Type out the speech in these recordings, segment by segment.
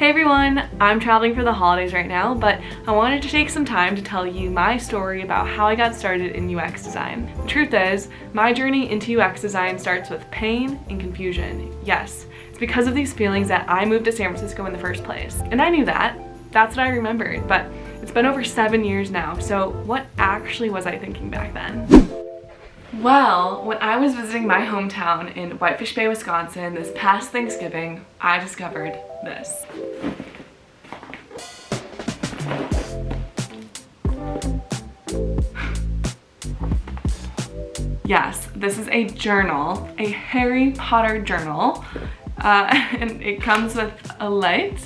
Hey everyone, I'm traveling for the holidays right now, but I wanted to take some time to tell you my story about how I got started in UX design. The truth is, my journey into UX design starts with pain and confusion. Yes, it's because of these feelings that I moved to San Francisco in the first place. And I knew that. That's what I remembered, but it's been over 7 years now, so what actually was I thinking back then? Well, when I was visiting my hometown in Whitefish Bay, Wisconsin this past Thanksgiving, I discovered this. Yes, this is a journal, a Harry Potter journal, and it comes with a light.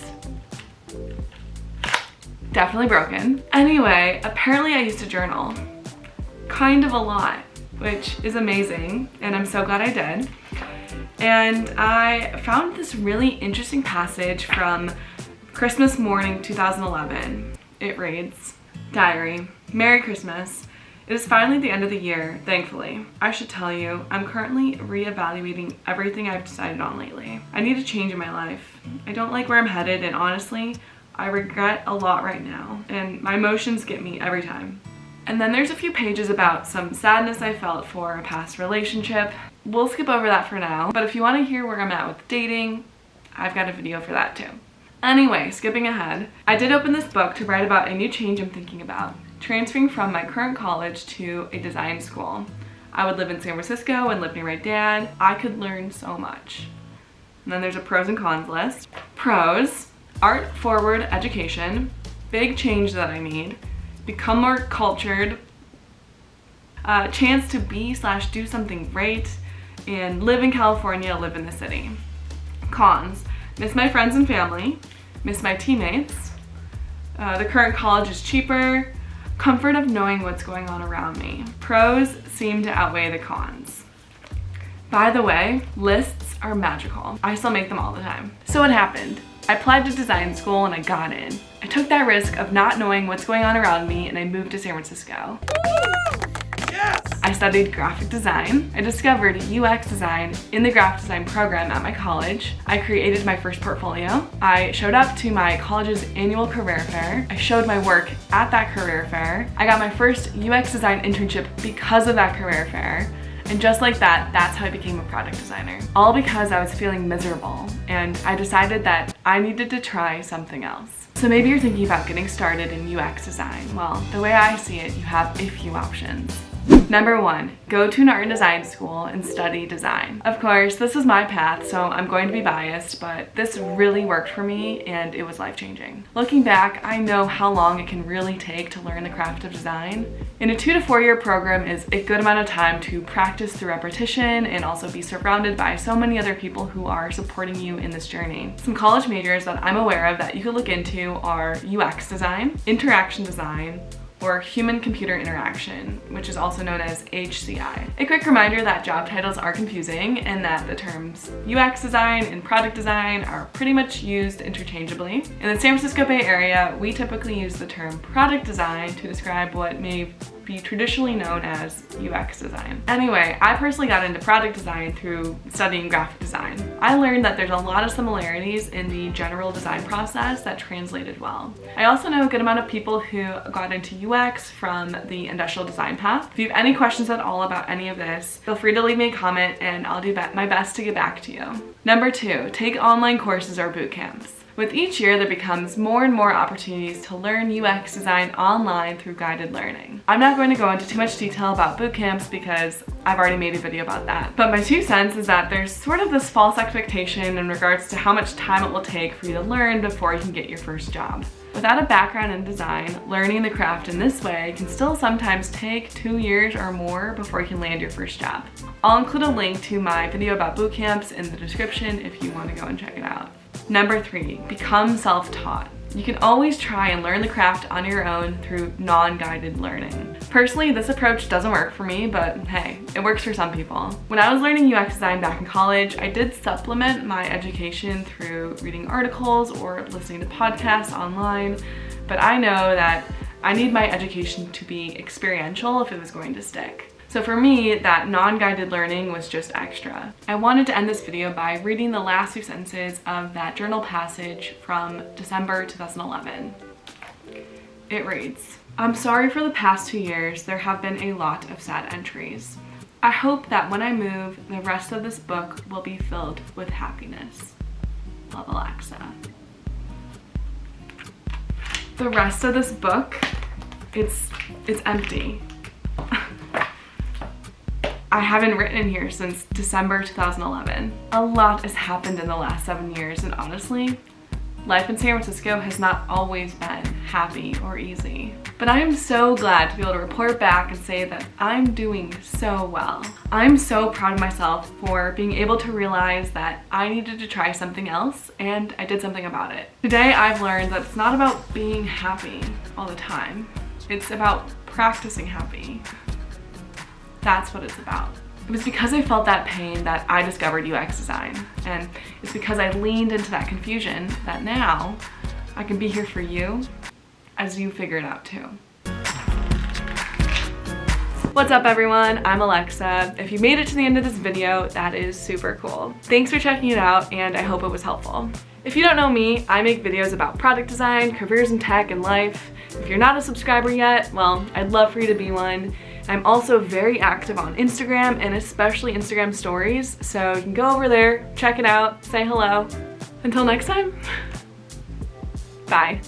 Definitely broken. Anyway, apparently I used to journal kind of a lot, which is amazing, and I'm so glad I did. And I found this really interesting passage from Christmas morning 2011. It reads, "Diary, Merry Christmas. It is finally the end of the year, thankfully. I should tell you, I'm currently reevaluating everything I've decided on lately. I need a change in my life. I don't like where I'm headed, and honestly, I regret a lot right now, and my emotions get me every time." And then there's a few pages about some sadness I felt for a past relationship. We'll skip over that for now, but if you want to hear where I'm at with dating, I've got a video for that too. Anyway, skipping ahead, I did open this book to write about a new change I'm thinking about, transferring from my current college to a design school. I would live in San Francisco and live near my dad. I could learn so much. And then there's a pros and cons list. Pros, art-forward education, big change that I need, become more cultured, chance to be/do something great, and live in California, live in the city. Cons, miss my friends and family, miss my teammates, the current college is cheaper, comfort of knowing what's going on around me. Pros seem to outweigh the cons. By the way, lists are magical. I still make them all the time. So what happened? I applied to design school and I got in. I took that risk of not knowing what's going on around me and I moved to San Francisco. Yes! I studied graphic design. I discovered UX design in the graphic design program at my college. I created my first portfolio. I showed up to my college's annual career fair. I showed my work at that career fair. I got my first UX design internship because of that career fair. And just like that, that's how I became a product designer. All because I was feeling miserable and I decided that I needed to try something else. So maybe you're thinking about getting started in UX design. Well, the way I see it, you have a few options. Number 1, go to an art and design school and study design. Of course, this is my path, so I'm going to be biased, but this really worked for me and it was life-changing. Looking back, I know how long it can really take to learn the craft of design. And a 2 to 4 year program is a good amount of time to practice through repetition and also be surrounded by so many other people who are supporting you in this journey. Some college majors that I'm aware of that you could look into are UX design, interaction design, or human-computer interaction, which is also known as HCI. A quick reminder that job titles are confusing and that the terms UX design and product design are pretty much used interchangeably. In the San Francisco Bay Area, we typically use the term product design to describe what may be traditionally known as UX design. Anyway, I personally got into product design through studying graphic design. I learned that there's a lot of similarities in the general design process that translated well. I also know a good amount of people who got into UX from the industrial design path. If you have any questions at all about any of this, feel free to leave me a comment and I'll do my best to get back to you. Number 2, take online courses or boot camps. With each year, there becomes more and more opportunities to learn UX design online through guided learning. I'm not going to go into too much detail about boot camps because I've already made a video about that. But my 2 cents is that there's sort of this false expectation in regards to how much time it will take for you to learn before you can get your first job. Without a background in design, learning the craft in this way can still sometimes take 2 years or more before you can land your first job. I'll include a link to my video about boot camps in the description if you want to go and check it out. Number 3, become self-taught. You can always try and learn the craft on your own through non-guided learning. Personally, this approach doesn't work for me, but hey, it works for some people. When I was learning UX design back in college, I did supplement my education through reading articles or listening to podcasts online, but I know that I need my education to be experiential if it was going to stick. So So for me, that non-guided learning was just extra. I wanted to end this video by reading the last few sentences of that journal passage from December 2011. It reads, "I'm sorry for the past 2 years, there have been a lot of sad entries. I hope that when I move, the rest of this book will be filled with happiness. Love, Alexa." The rest of this book, it's empty. I haven't written in here since December 2011. A lot has happened in the last 7 years, and honestly, life in San Francisco has not always been happy or easy. But I am so glad to be able to report back and say that I'm doing so well. I'm so proud of myself for being able to realize that I needed to try something else, and I did something about it. Today I've learned that it's not about being happy all the time. It's about practicing happy. That's what it's about. It was because I felt that pain that I discovered UX design. And it's because I leaned into that confusion that now I can be here for you as you figure it out too. What's up everyone? I'm Alexa. If you made it to the end of this video, that is super cool. Thanks for checking it out, and I hope it was helpful. If you don't know me, I make videos about product design, careers in tech, and life. If you're not a subscriber yet, well, I'd love for you to be one. I'm also very active on Instagram, and especially Instagram stories, so you can go over there, check it out, say hello. Until next time, bye.